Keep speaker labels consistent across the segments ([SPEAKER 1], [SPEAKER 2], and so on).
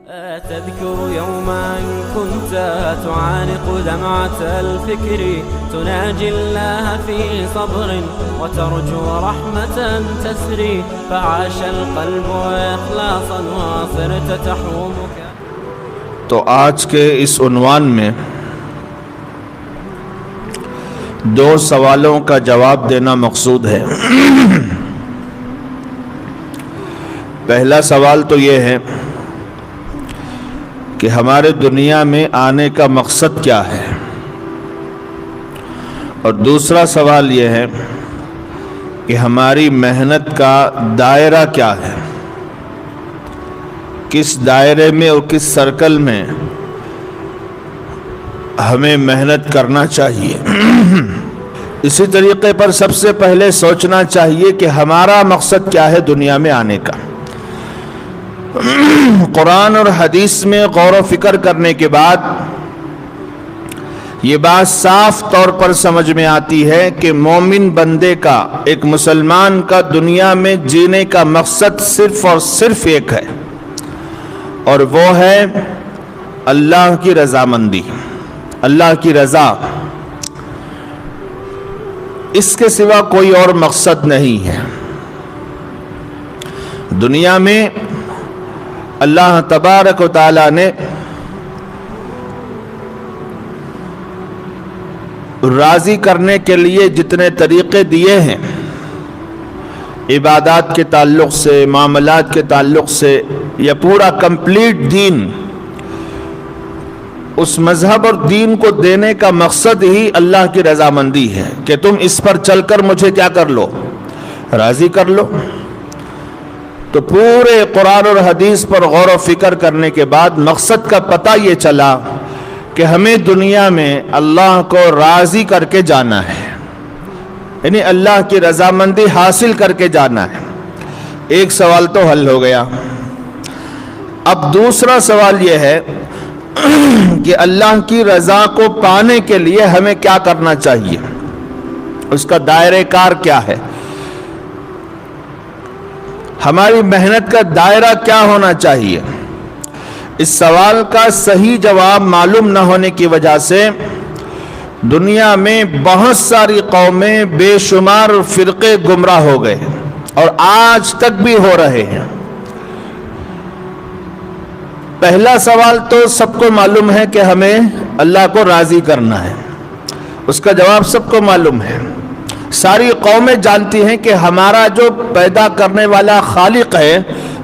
[SPEAKER 1] تذكر يوما كنت تعانق دمعة الفكر تناجي الله في صبر وترجو رحمة تسري فعاش القلب إخلاصا وصرت تحومك.
[SPEAKER 2] تو آج کے اس عنوان میں دو سوالوں کا جواب دینا مقصود ہے. پہلا سوال تو یہ ہے کہ ہمارے دنیا میں آنے کا مقصد کیا ہے، اور دوسرا سوال یہ ہے کہ ہماری محنت کا دائرہ کیا ہے، کس دائرے میں اور کس سرکل میں ہمیں محنت کرنا چاہیے. اسی طریقے پر سب سے پہلے سوچنا چاہیے کہ ہمارا مقصد کیا ہے دنیا میں آنے کا. قرآن اور حدیث میں غور و فکر کرنے کے بعد یہ بات صاف طور پر سمجھ میں آتی ہے کہ مومن بندے کا، ایک مسلمان کا دنیا میں جینے کا مقصد صرف اور صرف ایک ہے، اور وہ ہے اللہ کی رضامندی، اللہ کی رضا. اس کے سوا کوئی اور مقصد نہیں ہے. دنیا میں اللہ تبارک و تعالی نے راضی کرنے کے لیے جتنے طریقے دیے ہیں، عبادات کے تعلق سے، معاملات کے تعلق سے، یہ پورا کمپلیٹ دین، اس مذہب اور دین کو دینے کا مقصد ہی اللہ کی رضامندی ہے کہ تم اس پر چل کر مجھے کیا کر لو، راضی کر لو. تو پورے قرآن اور حدیث پر غور و فکر کرنے کے بعد مقصد کا پتہ یہ چلا کہ ہمیں دنیا میں اللہ کو راضی کر کے جانا ہے، یعنی اللہ کی رضامندی حاصل کر کے جانا ہے. ایک سوال تو حل ہو گیا. اب دوسرا سوال یہ ہے کہ اللہ کی رضا کو پانے کے لیے ہمیں کیا کرنا چاہیے، اس کا دائرہ کار کیا ہے، ہماری محنت کا دائرہ کیا ہونا چاہیے. اس سوال کا صحیح جواب معلوم نہ ہونے کی وجہ سے دنیا میں بہت ساری قومیں، بے شمار فرقے گمراہ ہو گئے اور آج تک بھی ہو رہے ہیں. پہلا سوال تو سب کو معلوم ہے کہ ہمیں اللہ کو راضی کرنا ہے، اس کا جواب سب کو معلوم ہے. ساری قومیں جانتی ہیں کہ ہمارا جو پیدا کرنے والا خالق ہے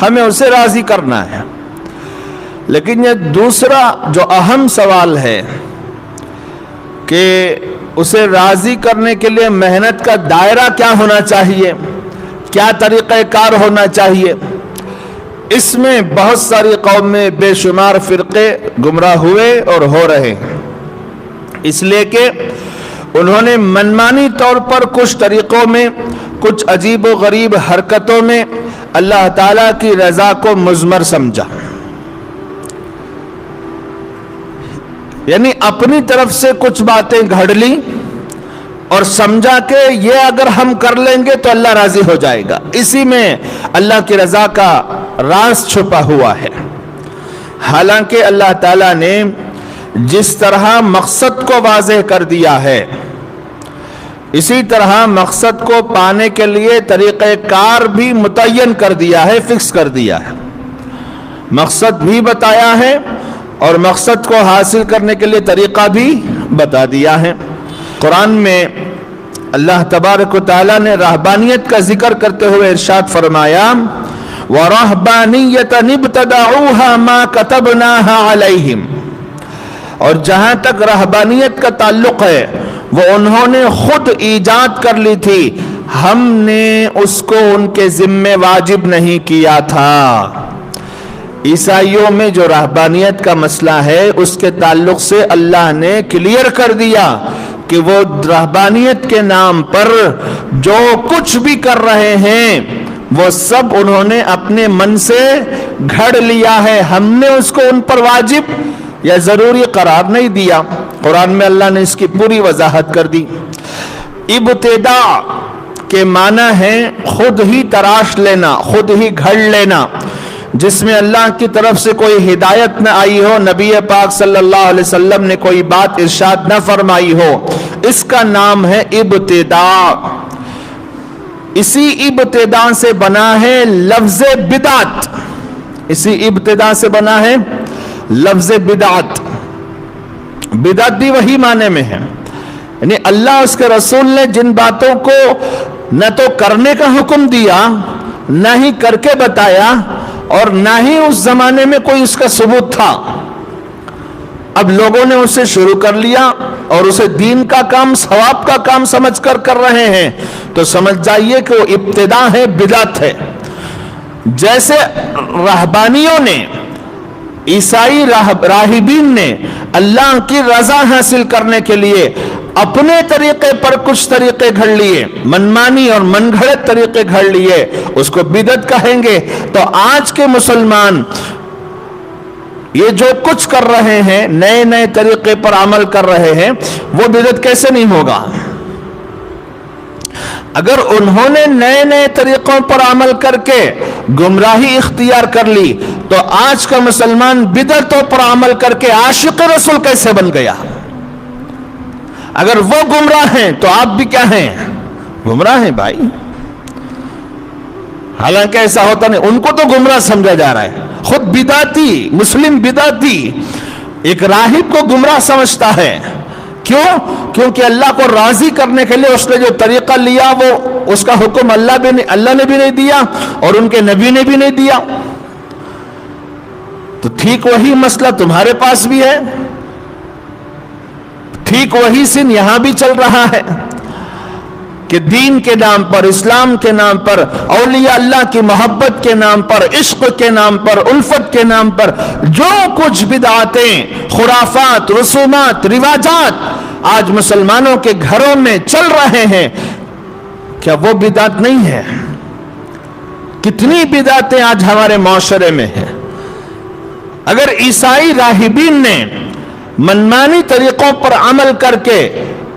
[SPEAKER 2] ہمیں اسے راضی کرنا ہے. لیکن یہ دوسرا جو اہم سوال ہے کہ اسے راضی کرنے کے لیے محنت کا دائرہ کیا ہونا چاہیے، کیا طریقہ کار ہونا چاہیے، اس میں بہت ساری قومیں، بے شمار فرقے گمراہ ہوئے اور ہو رہے ہیں. اس لیے کہ انہوں نے منمانی طور پر کچھ طریقوں میں، کچھ عجیب و غریب حرکتوں میں اللہ تعالیٰ کی رضا کو مضمر سمجھا، یعنی اپنی طرف سے کچھ باتیں گھڑ لی اور سمجھا کہ یہ اگر ہم کر لیں گے تو اللہ راضی ہو جائے گا. اسی میں اللہ کی رضا کا راز چھپا ہوا ہے. حالانکہ اللہ تعالیٰ نے جس طرح مقصد کو واضح کر دیا ہے، اسی طرح مقصد کو پانے کے لیے طریقہ کار بھی متعین کر دیا ہے، فکس کر دیا ہے. مقصد بھی بتایا ہے اور مقصد کو حاصل کرنے کے لیے طریقہ بھی بتا دیا ہے. قرآن میں اللہ تبارک و تعالیٰ نے رہبانیت کا ذکر کرتے ہوئے ارشاد فرمایا وَرَهْبَانِيَّةً ابْتَدَعُوهَا مَا كَتَبْنَاهَا عَلَيْهِمْ. اور جہاں تک رہبانیت کا تعلق ہے وہ انہوں نے خود ایجاد کر لی تھی، ہم نے اس کو ان کے ذمے واجب نہیں کیا تھا. عیسائیوں میں جو رہبانیت کا مسئلہ ہے اس کے تعلق سے اللہ نے کلیئر کر دیا کہ وہ رہبانیت کے نام پر جو کچھ بھی کر رہے ہیں وہ سب انہوں نے اپنے من سے گھڑ لیا ہے، ہم نے اس کو ان پر واجب یا ضروری قرار نہیں دیا. قرآن میں اللہ نے اس کی پوری وضاحت کر دی. ابتداء کے معنی ہے خود ہی تراش لینا، خود ہی گھڑ لینا. جس میں اللہ کی طرف سے کوئی ہدایت نہ آئی ہو، نبی پاک صلی اللہ علیہ وسلم نے کوئی بات ارشاد نہ فرمائی ہو، اس کا نام ہے ابتداء۔ اسی ابتداء سے بنا ہے لفظ بدعت، اسی ابتداء سے بنا ہے لفظ بدعت۔ بدعت بھی وہی معنی میں ہے، یعنی اللہ اس کے رسول نے جن باتوں کو نہ تو کرنے کا حکم دیا، نہ ہی کر کے بتایا، اور نہ ہی اس زمانے میں کوئی اس کا ثبوت تھا، اب لوگوں نے اسے شروع کر لیا اور اسے دین کا کام، ثواب کا کام سمجھ کر کر رہے ہیں، تو سمجھ جائیے کہ وہ ابتداء ہے، بدعت ہے۔ جیسے رہبانیوں نے، عیسائی راہبین نے اللہ کی رضا حاصل کرنے کے لیے اپنے طریقے پر کچھ طریقے گھڑ لیے، منمانی اور من گھڑت طریقے گھڑ لیے، اس کو بدعت کہیں گے۔ تو آج کے مسلمان یہ جو کچھ کر رہے ہیں، نئے نئے طریقے پر عمل کر رہے ہیں، وہ بدعت کیسے نہیں ہوگا؟ اگر انہوں نے نئے نئے طریقوں پر عمل کر کے گمراہی اختیار کر لی، تو آج کا مسلمان بدعتوں پر عمل کر کے عاشق رسول کیسے بن گیا؟ اگر وہ گمراہ ہیں تو آپ بھی کیا ہیں؟ گمراہ ہیں بھائی۔ حالانکہ ایسا ہوتا نہیں، ان کو تو گمراہ سمجھا جا رہا ہے، خود بدعتی، مسلم بدعتی ایک راہب کو گمراہ سمجھتا ہے۔ کیوں؟ کیونکہ اللہ کو راضی کرنے کے لیے اس نے جو طریقہ لیا، وہ اس کا حکم اللہ نے بھی نہیں دیا اور ان کے نبی نے بھی نہیں دیا۔ تو ٹھیک وہی مسئلہ تمہارے پاس بھی ہے، ٹھیک وہی سن یہاں بھی چل رہا ہے کہ دین کے نام پر، اسلام کے نام پر، اولیاء اللہ کی محبت کے نام پر، عشق کے نام پر، الفت کے نام پر جو کچھ بدعاتیں، خرافات، رسومات، رواجات آج مسلمانوں کے گھروں میں چل رہے ہیں، کیا وہ بدعت نہیں ہے؟ کتنی بدعتیں آج ہمارے معاشرے میں ہیں۔ اگر عیسائی راہبین نے منمانی طریقوں پر عمل کر کے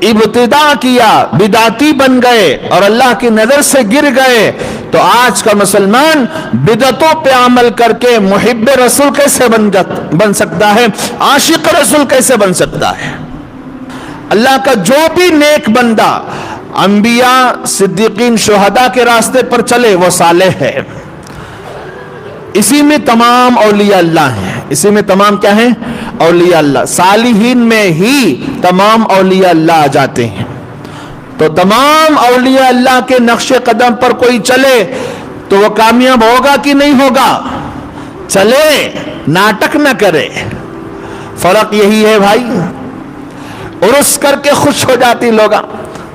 [SPEAKER 2] ابتداء کیا، بدعتی بن گئے اور اللہ کی نظر سے گر گئے، تو آج کا مسلمان بدعتوں پہ عمل کر کے محب رسول کیسے بن سکتا ہے؟ عاشق رسول کیسے بن سکتا ہے؟ اللہ کا جو بھی نیک بندہ انبیاء، صدیقین، شہداء کے راستے پر چلے، وہ صالح ہے۔ اسی میں تمام اولیاء اللہ ہیں، اسی میں تمام کیا ہیں؟ اولیاء اللہ۔ صالحین میں ہی تمام اولیاء اللہ آ جاتے ہیں۔ تو تمام اولیاء اللہ کے نقش قدم پر کوئی چلے تو وہ کامیاب ہوگا کہ نہیں ہوگا؟ چلے، ناٹک نہ کرے۔ فرق یہی ہے بھائی۔ عرس کر کے خوش ہو جاتی لوگ،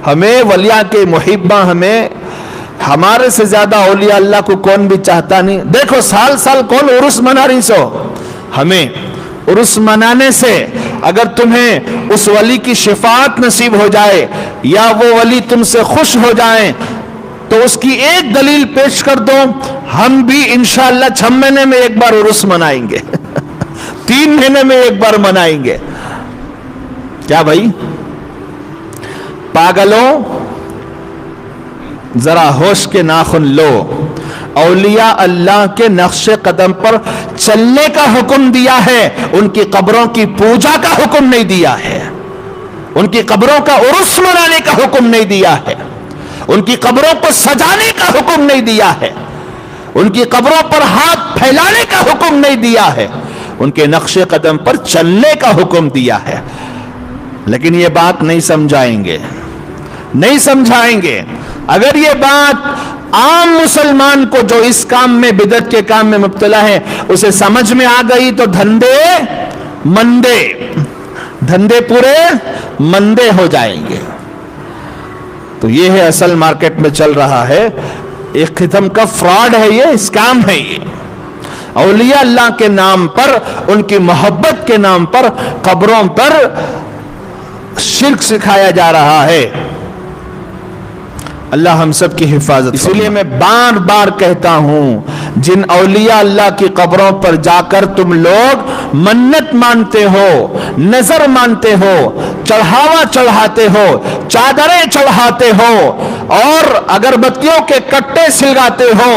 [SPEAKER 2] ہمیں ولیاء کے محبہ، ہمارے سے زیادہ اولیاء اللہ کو کون بھی چاہتا نہیں۔ دیکھو سال سال کون عرس منا رہی سو، ہمیں عرس منانے سے اگر تمہیں اس ولی کی شفاعت نصیب ہو جائے یا وہ ولی تم سے خوش ہو جائیں، تو اس کی ایک دلیل پیش کر دو، ہم بھی انشاءاللہ 6 مہینے میں ایک بار عرس منائیں گے 3 مہینے میں ایک بار منائیں گے۔ کیا بھائی؟ پاگلوں، ذرا ہوش کے ناخن لو۔ اولیاء اللہ کے نقش قدم پر چلنے کا حکم دیا ہے، ان کی قبروں کی پوجا کا حکم نہیں دیا ہے، ان کی قبروں کا عرس منانے کا حکم نہیں دیا ہے، ان کی قبروں کو سجانے کا حکم نہیں دیا ہے، ان کی قبروں پر ہاتھ پھیلانے کا حکم نہیں دیا ہے، ان کے نقش قدم پر چلنے کا حکم دیا ہے۔ لیکن یہ بات نہیں سمجھائیں گے، نہیں سمجھائیں گے۔ اگر یہ بات عام مسلمان کو جو اس کام میں، بدعت کے کام میں مبتلا ہے، اسے سمجھ میں آ گئی تو دھندے پورے مندے ہو جائیں گے۔ تو یہ ہے اصل مارکیٹ میں چل رہا ہے، ایک قسم کا فراڈ ہے، یہ اسکام ہے۔ یہ اولیاء اللہ کے نام پر، ان کی محبت کے نام پر قبروں پر شرک سکھایا جا رہا ہے۔ اللہ ہم سب کی حفاظت۔ اسی لیے میں بار بار کہتا ہوں، جن اولیاء اللہ کی قبروں پر جا کر تم لوگ منت مانتے ہو، نظر مانتے ہو، چڑھاوا چڑھاتے ہو، چادریں چڑھاتے ہو اور اگربتیوں کے کٹے سلگاتے ہو،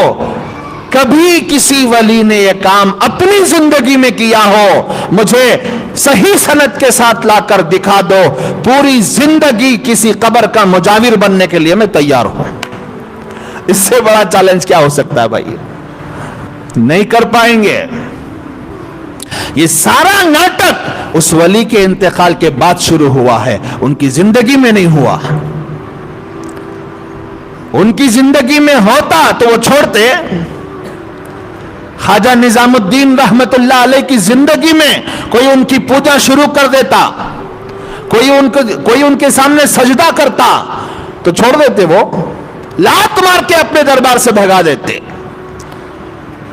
[SPEAKER 2] کبھی کسی ولی نے یہ کام اپنی زندگی میں کیا ہو مجھے صحیح سند کے ساتھ لا کر دکھا دو، پوری زندگی کسی قبر کا مجاور بننے کے لیے میں تیار ہوں۔ اس سے بڑا چیلنج کیا ہو سکتا ہے بھائی؟ نہیں کر پائیں گے۔ یہ سارا ناٹک اس ولی کے انتقال کے بعد شروع ہوا ہے، ان کی زندگی میں نہیں ہوا۔ ان کی زندگی میں ہوتا تو وہ چھوڑتے۔ خواجہ نظام الدین رحمت اللہ علیہ کی زندگی میں کوئی ان کی پوجا شروع کر دیتا، کوئی ان کے سامنے سجدہ کرتا تو چھوڑ دیتے، وہ لات مار کے اپنے دربار سے بھگا دیتے۔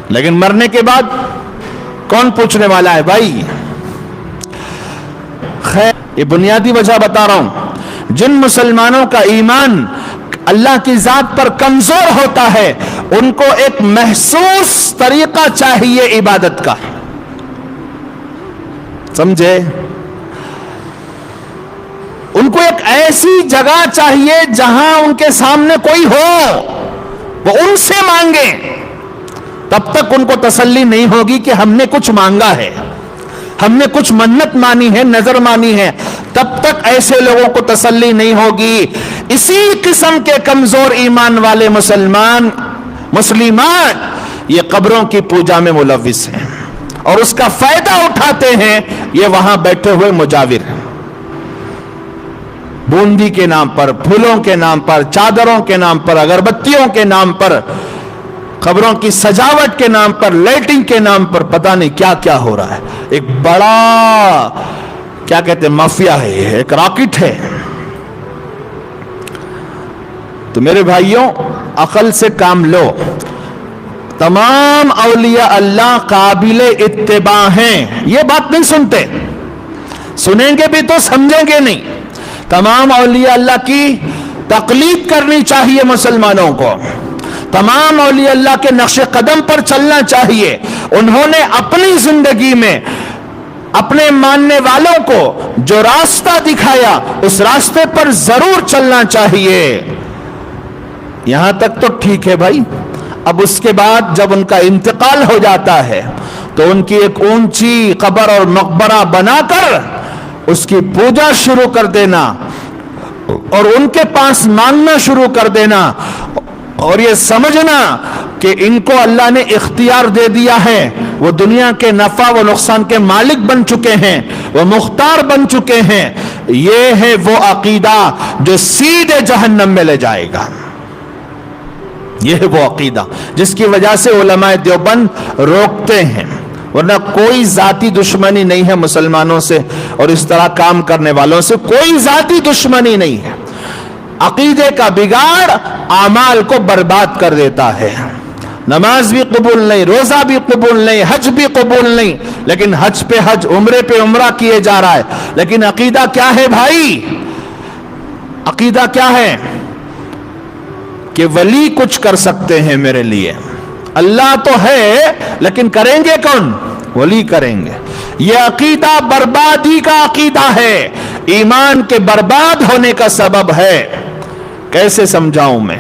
[SPEAKER 2] لیکن مرنے کے بعد کون پوچھنے والا ہے بھائی؟ خیر، یہ بنیادی وجہ بتا رہا ہوں۔ جن مسلمانوں کا ایمان اللہ کی ذات پر کمزور ہوتا ہے ان کو ایک محسوس طریقہ چاہیے عبادت کا، سمجھے؟ ان کو ایک ایسی جگہ چاہیے جہاں ان کے سامنے کوئی ہو، وہ ان سے مانگے۔ تب تک ان کو تسلی نہیں ہوگی کہ ہم نے کچھ مانگا ہے، ہم نے کچھ منت مانی ہے، نظر مانی ہے، تب تک ایسے لوگوں کو تسلی نہیں ہوگی۔ اسی قسم کے کمزور ایمان والے مسلمان یہ قبروں کی پوجا میں ملوث ہیں اور اس کا فائدہ اٹھاتے ہیں یہ وہاں بیٹھے ہوئے مجاور ہیں۔ بوندی کے نام پر، پھولوں کے نام پر، چادروں کے نام پر، اگربتیوں کے نام پر، قبروں کی سجاوٹ کے نام پر، لائٹنگ کے نام پر پتہ نہیں کیا کیا ہو رہا ہے۔ ایک بڑا کیا کہتے ہیں مافیا ہے، ایک راکٹ ہے۔ تو میرے بھائیوں عقل سے کام لو۔ تمام اولیاء اللہ قابل اتباع ہیں، یہ بات نہیں سنتے، سنیں گے بھی تو سمجھیں گے نہیں۔ تمام اولیاء اللہ کی تقلید کرنی چاہیے مسلمانوں کو، تمام اولیاء اللہ کے نقش قدم پر چلنا چاہیے۔ انہوں نے اپنی زندگی میں اپنے ماننے والوں کو جو راستہ دکھایا اس راستے پر ضرور چلنا چاہیے۔ یہاں تک تو ٹھیک ہے بھائی، اب اس کے بعد جب ان کا انتقال ہو جاتا ہے تو ان کی ایک اونچی قبر اور مقبرہ بنا کر اس کی پوجا شروع کر دینا اور ان کے پاس مانگنا شروع کر دینا، اور یہ سمجھنا کہ ان کو اللہ نے اختیار دے دیا ہے، وہ دنیا کے نفع و نقصان کے مالک بن چکے ہیں، وہ مختار بن چکے ہیں۔ یہ ہے وہ عقیدہ جو سیدھے جہنم میں لے جائے گا۔ یہ ہے وہ عقیدہ جس کی وجہ سے علماء دیوبند روکتے ہیں، ورنہ کوئی ذاتی دشمنی نہیں ہے مسلمانوں سے اور اس طرح کام کرنے والوں سے کوئی ذاتی دشمنی نہیں ہے۔ عقیدے کا بگاڑ اعمال کو برباد کر دیتا ہے۔ نماز بھی قبول نہیں، روزہ بھی قبول نہیں، حج بھی قبول نہیں، لیکن حج پہ حج، عمرے پہ عمرہ کیے جا رہا ہے، لیکن عقیدہ کیا ہے بھائی؟ عقیدہ کیا ہے؟ کہ ولی کچھ کر سکتے ہیں میرے لیے، اللہ تو ہے لیکن کریں گے کون؟ ولی کریں گے۔ یہ عقیدہ بربادی کا عقیدہ ہے، ایمان کے برباد ہونے کا سبب ہے۔ کیسے سمجھاؤں میں؟